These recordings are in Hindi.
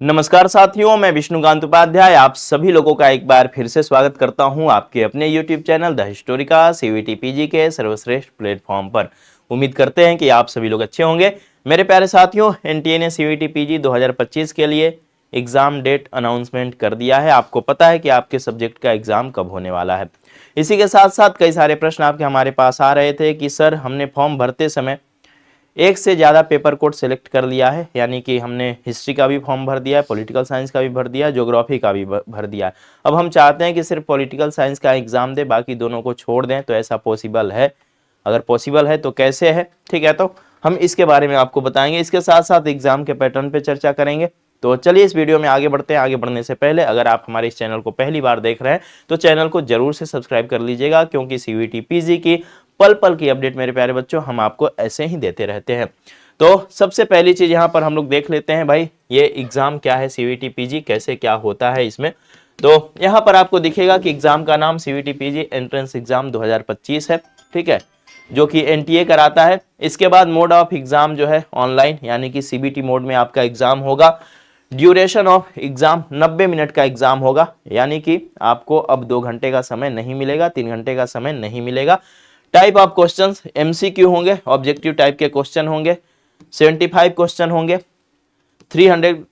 नमस्कार साथियों, मैं विष्णुकांत उपाध्याय आप सभी लोगों का एक बार फिर से स्वागत करता हूं आपके अपने YouTube channel the Historica CVT PG के सर्वश्रेष्ठ प्लेटफॉर्म पर। उम्मीद करते हैं कि आप सभी लोग अच्छे होंगे। मेरे प्यारे साथियों, एनटीए ने सीवीटी पीजी 2025 के लिए एग्जाम डेट अनाउंसमेंट कर दिया है। आपको पता है कि आपके सब्जेक्ट का एग्जाम कब होने वाला है। इसी के साथ साथ कई सारे प्रश्न आपके हमारे पास आ रहे थे कि सर हमने फॉर्म भरते समय एक से ज़्यादा पेपर कोड सेलेक्ट कर लिया है, यानी कि हमने हिस्ट्री का भी फॉर्म भर दिया है, पॉलिटिकल साइंस का भी भर दिया है, ज्योग्राफी का भी भर दिया है। अब हम चाहते हैं कि सिर्फ पॉलिटिकल साइंस का एग्जाम दें, बाकी दोनों को छोड़ दें। तो ऐसा पॉसिबल है? अगर पॉसिबल है तो कैसे है, ठीक है, तो हम इसके बारे में आपको बताएंगे। इसके साथ साथ एग्जाम के पैटर्न पे चर्चा करेंगे। तो चलिए इस वीडियो में आगे बढ़ते हैं। आगे बढ़ने से पहले अगर आप हमारे इस चैनल को पहली बार देख रहे हैं तो चैनल को जरूर से सब्सक्राइब कर लीजिएगा, क्योंकि सीवीटी पीजी की पल पल की अपडेट मेरे प्यारे बच्चों हम आपको ऐसे ही देते रहते हैं। तो सबसे पहली चीज यहाँ पर हम लोग देख लेते हैं भाई, ये एग्जाम क्या है, सीवीटी पीजी कैसे क्या होता है इसमें। तो यहाँ पर आपको दिखेगा कि एग्जाम का नाम सीवीटी पीजी एंट्रेंस एग्जाम 2025 है, ठीक है, जो कि एनटीए कराता है। इसके बाद मोड ऑफ एग्जाम जो है ऑनलाइन, यानी कि सीबीटी मोड में आपका एग्जाम होगा। ड्यूरेशन ऑफ एग्जाम 90 मिनट का एग्जाम होगा, यानी कि आपको अब 2 घंटे का समय नहीं मिलेगा, 3 घंटे का समय नहीं मिलेगा। टाइप ऑफ क्वेश्चंस एमसीक्यू होंगे, ऑब्जेक्टिव टाइप के क्वेश्चन होंगे। 75 क्वेश्चन होंगे। 300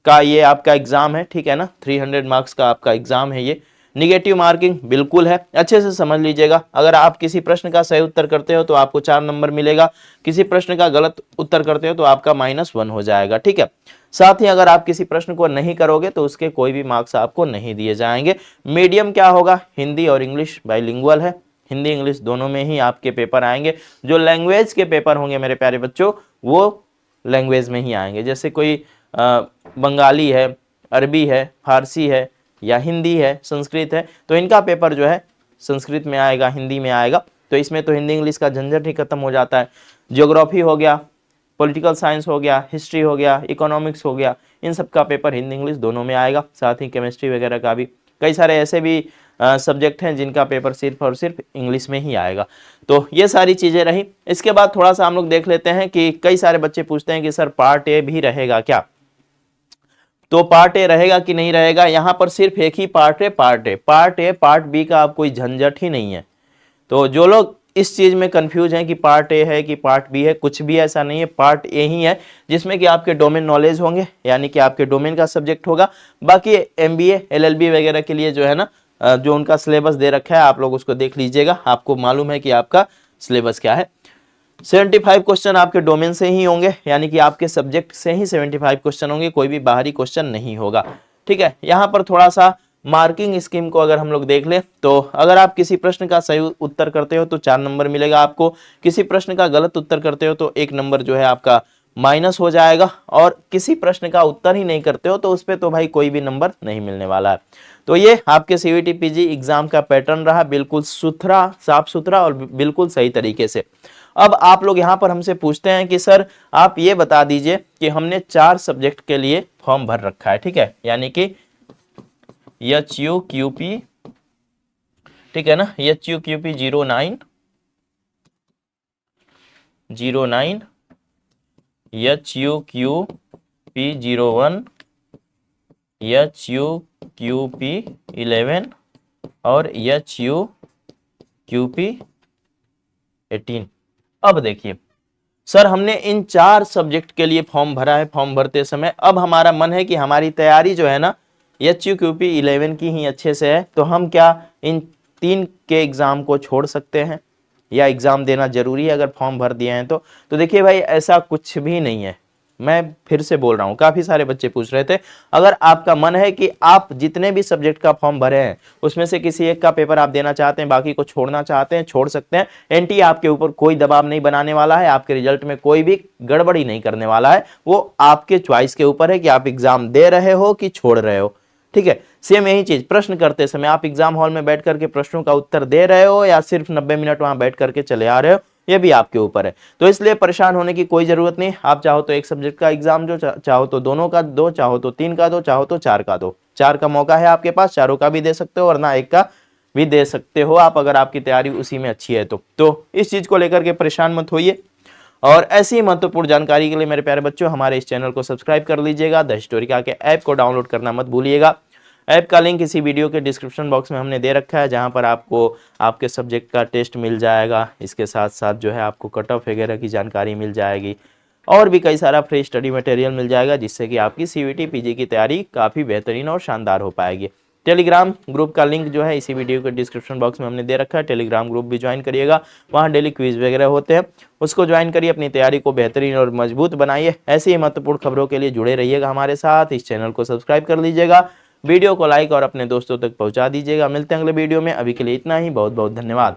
का ये आपका एग्जाम है, ठीक है ना, 300 मार्क्स का आपका एग्जाम है ये। निगेटिव मार्किंग बिल्कुल है, अच्छे से समझ लीजिएगा। अगर आप किसी प्रश्न का सही उत्तर करते हो तो आपको 4 नंबर मिलेगा, किसी प्रश्न का गलत उत्तर करते हो तो आपका -1 हो जाएगा, ठीक है। साथ ही अगर आप किसी प्रश्न को नहीं करोगे तो उसके कोई भी मार्क्स आपको नहीं दिए जाएंगे। मीडियम क्या होगा, हिंदी और इंग्लिश बाइलिंगुअल है, हिंदी इंग्लिश दोनों में ही आपके पेपर आएंगे। जो लैंग्वेज के पेपर होंगे मेरे प्यारे बच्चों, वो लैंग्वेज में ही आएंगे। जैसे कोई बंगाली है, अरबी है, फारसी है, या हिंदी है, संस्कृत है, तो इनका पेपर जो है संस्कृत में आएगा, हिंदी में आएगा। तो इसमें तो हिंदी इंग्लिश का झंझट ही खत्म हो जाता है। ज्योग्राफी हो गया, पॉलिटिकल साइंस हो गया, हिस्ट्री हो गया, इकोनॉमिक्स हो गया, इन सब का पेपर हिंदी इंग्लिश दोनों में आएगा। साथ ही केमिस्ट्री वगैरह का भी, कई सारे ऐसे भी सब्जेक्ट हैं जिनका पेपर सिर्फ और सिर्फ इंग्लिश में ही आएगा। तो ये सारी चीज़ें रही। इसके बाद थोड़ा सा हम लोग देख लेते हैं कि कई सारे बच्चे पूछते हैं कि सर पार्ट ए भी रहेगा क्या। तो पार्ट ए रहेगा कि नहीं रहेगा, यहाँ पर सिर्फ एक ही पार्ट है, part A. Part A part B का आप कोई झंझट ही नहीं है। तो जो लोग इस चीज में कंफ्यूज हैं कि पार्ट ए है कि पार्ट बी है, कुछ भी ऐसा नहीं है, पार्ट ए ही है, जिसमें कि आपके डोमेन नॉलेज होंगे, यानी कि आपके डोमेन का सब्जेक्ट होगा। बाकी एमबीए एलएलबी वगैरह के लिए जो है ना, जो उनका सिलेबस दे रखा है आप लोग उसको देख लीजिएगा, आपको मालूम है कि आपका सिलेबस क्या है। 75 क्वेश्चन आपके डोमेन से ही होंगे, यानी कि आपके सब्जेक्ट से ही 75 क्वेश्चन होंगे, कोई भी बाहरी क्वेश्चन नहीं होगा, ठीक है। यहाँ पर थोड़ा सा मार्किंग स्कीम को अगर हम लोग देख ले तो अगर आप किसी प्रश्न का सही उत्तर करते हो तो 4 नंबर मिलेगा आपको, किसी प्रश्न का गलत उत्तर करते हो तो 1 नंबर जो है आपका माइनस हो जाएगा, और किसी प्रश्न का उत्तर ही नहीं करते हो तो उस पर तो भाई कोई भी नंबर नहीं मिलने वाला है। तो ये आपके सीवीटी पीजी एग्जाम का पैटर्न रहा, बिल्कुल सुथरा, साफ सुथरा और बिल्कुल सही तरीके से। अब आप लोग यहाँ पर हमसे पूछते हैं कि सर आप ये बता दीजिए कि हमने 4 सब्जेक्ट के लिए फॉर्म भर रखा है, ठीक है, यानी कि HUQP, ठीक है ना, HUQP 09, HUQP 01, HUQP 11 और HUQP 18। अब देखिए सर, हमने इन 4 सब्जेक्ट के लिए फॉर्म भरा है। फॉर्म भरते समय अब हमारा मन है कि हमारी तैयारी जो है ना HUQP 11 की ही अच्छे से है, तो हम क्या इन 3 के एग्जाम को छोड़ सकते हैं या एग्जाम देना जरूरी है अगर फॉर्म भर दिए हैं तो देखिए भाई, ऐसा कुछ भी नहीं है। मैं फिर से बोल रहा हूं, काफी सारे बच्चे पूछ रहे थे, अगर आपका मन है कि आप जितने भी सब्जेक्ट का फॉर्म भरे हैं उसमें से किसी एक का पेपर आप देना चाहते हैं, बाकी को छोड़ना चाहते हैं, छोड़ सकते हैं। एनटीए आपके ऊपर कोई दबाव नहीं बनाने वाला है, आपके रिजल्ट में कोई भी गड़बड़ी नहीं करने वाला है। वो आपके चॉइस के ऊपर है कि आप एग्जाम दे रहे हो कि छोड़ रहे हो, ठीक है। सेम यही चीज प्रश्न करते समय आप एग्जाम हॉल में बैठ करके प्रश्नों का उत्तर दे रहे हो या सिर्फ 90 मिनट वहां बैठ करके चले आ रहे हो, ये भी आपके ऊपर है। तो इसलिए परेशान होने की कोई जरूरत नहीं। आप चाहो तो एक सब्जेक्ट का एग्जाम जो चाहो तो दोनों का दो, चाहो तो 3 का दो, चाहो तो 4 का दो। 4 का मौका है आपके पास, चारों का भी दे सकते हो वरना 1 का भी दे सकते हो आप, अगर आपकी तैयारी उसी में अच्छी है तो इस चीज को लेकर के परेशान मत होइए। और ऐसी ही महत्वपूर्ण जानकारी के लिए मेरे प्यारे बच्चों हमारे इस चैनल को सब्सक्राइब कर लीजिएगा। द हिस्टोरिका के ऐप को डाउनलोड करना मत भूलिएगा। ऐप का लिंक इसी वीडियो के डिस्क्रिप्शन बॉक्स में हमने दे रखा है, जहां पर आपको आपके सब्जेक्ट का टेस्ट मिल जाएगा। इसके साथ साथ जो है आपको कट ऑफ वगैरह की जानकारी मिल जाएगी और भी कई सारा फ्री स्टडी मटेरियल मिल जाएगा, जिससे कि आपकी सीयूईटी पीजी की तैयारी काफ़ी बेहतरीन और शानदार हो पाएगी। टेलीग्राम ग्रुप का लिंक जो है इसी वीडियो के डिस्क्रिप्शन बॉक्स में हमने दे रखा है। टेलीग्राम ग्रुप भी ज्वाइन करिएगा, वहाँ डेली क्विज वगैरह होते हैं, उसको ज्वाइन करिए, अपनी तैयारी को बेहतरीन और मजबूत बनाइए। ऐसी ही महत्वपूर्ण खबरों के लिए जुड़े रहिएगा हमारे साथ। इस चैनल को सब्सक्राइब कर लीजिएगा, वीडियो को लाइक और अपने दोस्तों तक पहुंचा दीजिएगा। मिलते हैं अगले वीडियो में, अभी के लिए इतना ही। बहुत बहुत धन्यवाद।